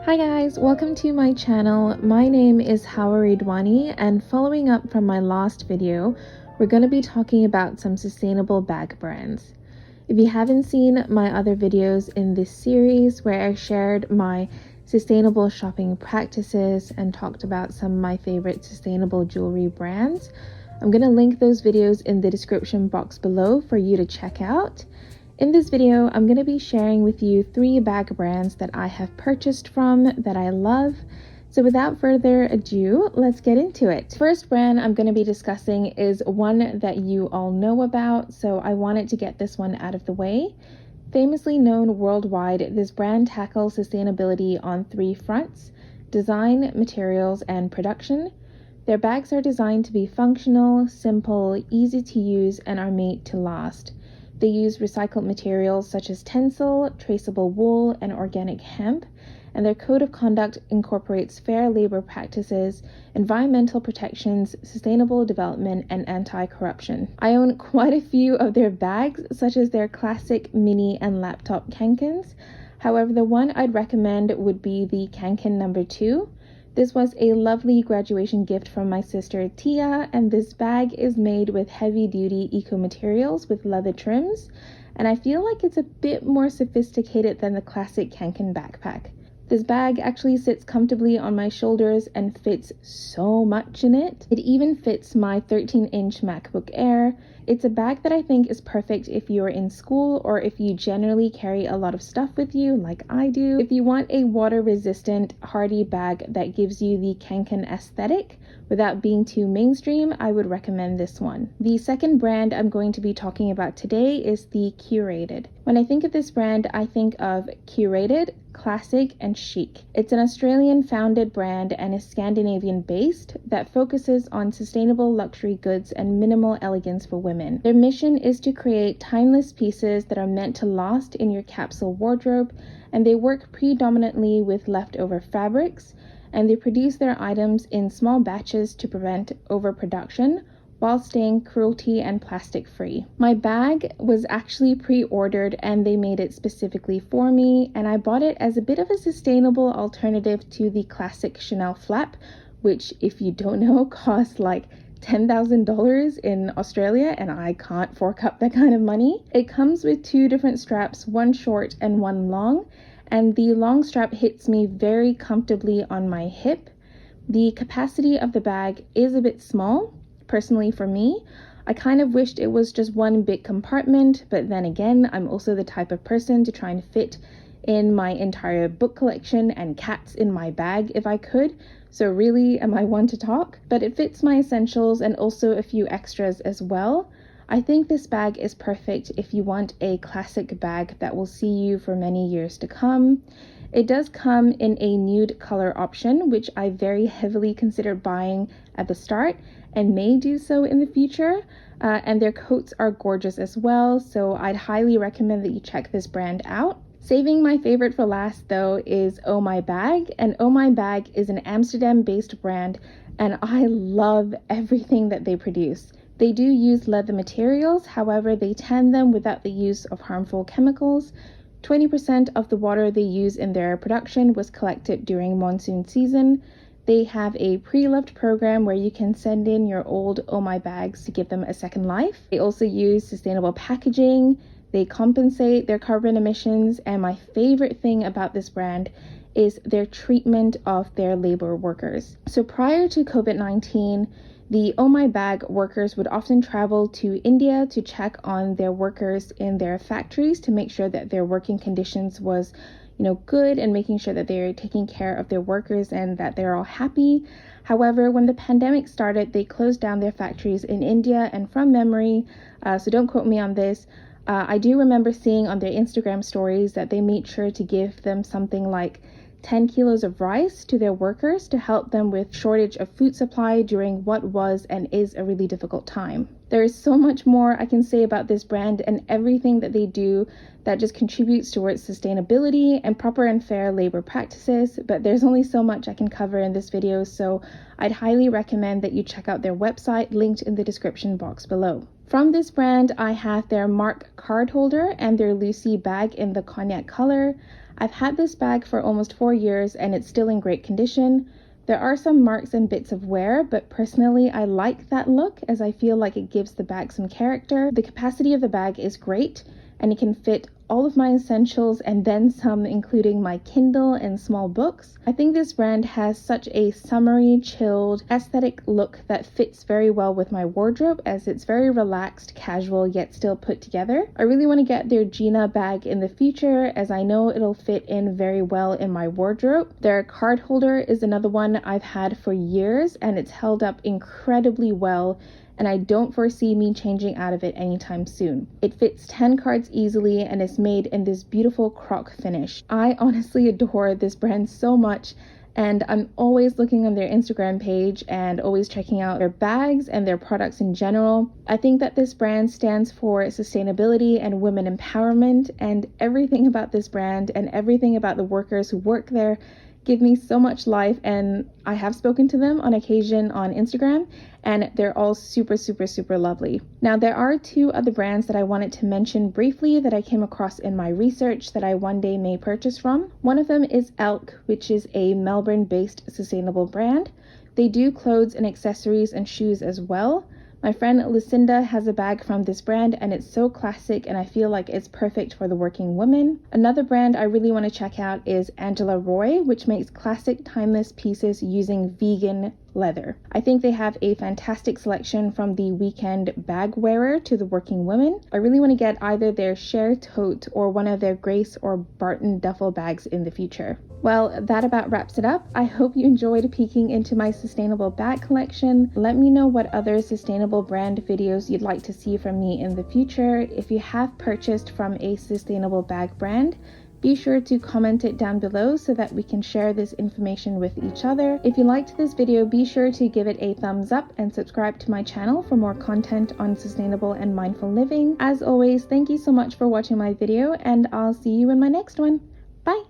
Hi guys, welcome to my channel. My name is Hawa Ridhwani, and following up from my last video, we're going to be talking about some sustainable bag brands. If you haven't seen my other videos in this series where I shared my sustainable shopping practices and talked about some of my favorite sustainable jewelry brands, I'm going to link those videos in the description box below for you to check out. In this video, I'm going to be sharing with you 3 bag brands that I have purchased from that I love. So without further ado, let's get into it. First brand I'm going to be discussing is one that you all know about, so I wanted to get this one out of the way. Famously known worldwide, this brand tackles sustainability on 3 fronts: design, materials, and production. Their bags are designed to be functional, simple, easy to use, and are made to last. They use recycled materials such as tencel, traceable wool, and organic hemp, and their code of conduct incorporates fair labor practices, environmental protections, sustainable development, and anti-corruption. I own quite a few of their bags, such as their classic mini and laptop Kankens. However, the one I'd recommend would be the Kanken number 2. This was a lovely graduation gift from my sister Tia, and this bag is made with heavy-duty eco-materials with leather trims, and I feel like it's a bit more sophisticated than the classic Kanken backpack. This bag actually sits comfortably on my shoulders and fits so much in it. It even fits my 13-inch MacBook Air. It's a bag that I think is perfect if you're in school or if you generally carry a lot of stuff with you like I do. If you want a water-resistant, hardy bag that gives you the Kanken aesthetic without being too mainstream, I would recommend this one. The second brand I'm going to be talking about today is the Curated. When I think of this brand, I think of Curated, classic, and chic. It's an Australian founded brand and is Scandinavian based that focuses on sustainable luxury goods and minimal elegance for women. Their mission is to create timeless pieces that are meant to last in your capsule wardrobe, and they work predominantly with leftover fabrics, and they produce their items in small batches to prevent overproduction while staying cruelty and plastic free. My bag was actually pre-ordered and they made it specifically for me, and I bought it as a bit of a sustainable alternative to the classic Chanel flap, which, if you don't know, costs like $10,000 in Australia, and I can't fork up that kind of money. It comes with 2 different straps, one short and one long, and the long strap hits me very comfortably on my hip. The capacity of the bag is a bit small. Personally, for me, I kind of wished it was just one big compartment, but then again, I'm also the type of person to try and fit in my entire book collection and cats in my bag if I could. So really, am I one to talk? But it fits my essentials and also a few extras as well. I think this bag is perfect if you want a classic bag that will see you for many years to come. It does come in a nude color option, which I very heavily considered buying at the start and may do so in the future. And their coats are gorgeous as well, so I'd highly recommend that you check this brand out. Saving my favorite for last though is Oh My Bag, and Oh My Bag is an Amsterdam-based brand, and I love everything that they produce. They do use leather materials, however they tan them without the use of harmful chemicals. 20% of the water they use in their production was collected during monsoon season. They have a pre-loved program where you can send in your old Oh My bags to give them a second life. They also use sustainable packaging. They compensate their carbon emissions, and my favorite thing about this brand is their treatment of their labor workers. So prior to COVID-19, the Oh My Bag workers would often travel to India to check on their workers in their factories to make sure that their working conditions was good, and making sure that they're taking care of their workers and that they're all happy. However, when the pandemic started, they closed down their factories in India, and from memory, so don't quote me on this, I do remember seeing on their Instagram stories that they made sure to give them something like 10 kilos of rice to their workers to help them with shortage of food supply during what was and is a really difficult time. There is so much more I can say about this brand and everything that they do that just contributes towards sustainability and proper and fair labor practices, but there's only so much I can cover in this video, so I'd highly recommend that you check out their website linked in the description box below. From this brand, I have their Mark card holder and their Lucy bag in the cognac color. I've had this bag for almost 4 years and it's still in great condition. There are some marks and bits of wear, but personally I like that look as I feel like it gives the bag some character. The capacity of the bag is great and it can fit all of my essentials and then some, including my Kindle and small books. I think this brand has such a summery, chilled, aesthetic look that fits very well with my wardrobe as it's very relaxed, casual, yet still put together. I really want to get their Gina bag in the future as I know it'll fit in very well in my wardrobe. Their card holder is another one I've had for years and it's held up incredibly well, and I don't foresee me changing out of it anytime soon. It fits 10 cards easily and is made in this beautiful croc finish. I honestly adore this brand so much, and I'm always looking on their Instagram page and always checking out their bags and their products in general. I think that this brand stands for sustainability and women empowerment, and everything about this brand and everything about the workers who work there give me so much life, and I have spoken to them on occasion on Instagram and they're all super lovely. Now there are 2 other brands that I wanted to mention briefly that I came across in my research that I one day may purchase from. One of them is Elk, which is a Melbourne based sustainable brand. They do clothes and accessories and shoes as well. My friend Lucinda has a bag from this brand and it's so classic and I feel like it's perfect for the working woman. Another brand I really want to check out is Angela Roy, which makes classic timeless pieces using vegan leather. I think they have a fantastic selection from the weekend bag wearer to the working women. I really want to get either their Share tote or one of their Grace or Barton duffel bags in the future. Well, that about wraps it up. I hope you enjoyed peeking into my sustainable bag collection. Let me know what other sustainable brand videos you'd like to see from me in the future. If you have purchased from a sustainable bag brand, be sure to comment it down below so that we can share this information with each other. If you liked this video, be sure to give it a thumbs up and subscribe to my channel for more content on sustainable and mindful living. As always, thank you so much for watching my video and I'll see you in my next one. Bye!